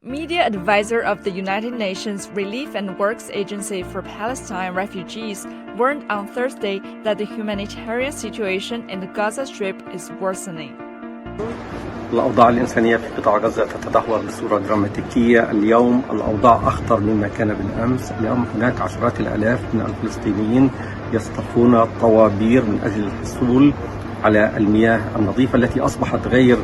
Media advisor of the United Nations Relief and Works Agency for Palestine Refugees warned on Thursday that the humanitarian situation in the Gaza Strip is worsening. الأوضاع الإنسانية في قطاع غزة تتدهور بصورة دراماتيكية. اليوم الأوضاع أخطر مما كان بالأمس. اليوم هناك عشرات الآلاف من الفلسطينيين يصطفون الطوابير من أجل الحصول على المياه النظيفة التي أصبحت غير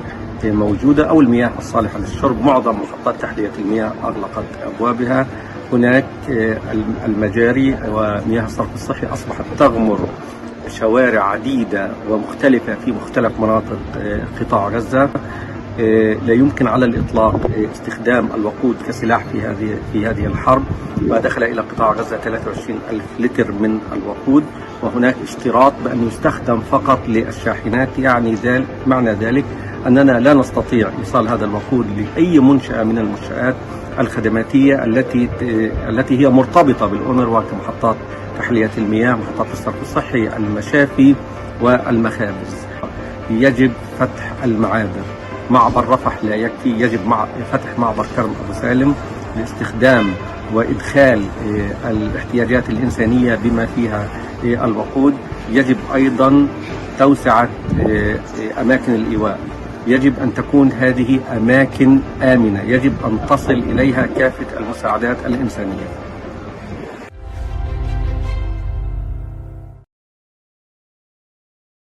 موجودة أو المياه الصالحة للشرب. معظم محطات تحلية المياه أغلقت أبوابها. هناك المجاري ومياه الصرف الصحي أصبحت تغمر شوارع عديدة ومختلفة في مختلف مناطق قطاع غزة. لا يمكن على الإطلاق استخدام الوقود كسلاح في هذه الحرب. ودخل إلى قطاع غزة 23,000 لتر من الوقود، وهناك اشتراط بأن يستخدم فقط للشاحنات. معنى ذلك أننا لا نستطيع إيصال هذا الوقود لأي منشأة من المنشآت الخدماتية التي هي مرتبطة بالأونروا كمحطات تحلية المياه، محطات الصرف الصحي، المشافي والمخابز. يجب فتح المعابر. معبر رفح لا يكفي، يجب فتح معبر كرم أبو سالم لاستخدام وإدخال الاحتياجات الإنسانية بما فيها الوقود. يجب أيضا توسعة أماكن الإيواء. يجب أن تكون هذه أماكن آمنة، يجب أن تصل إليها كافة المساعدات الإنسانية.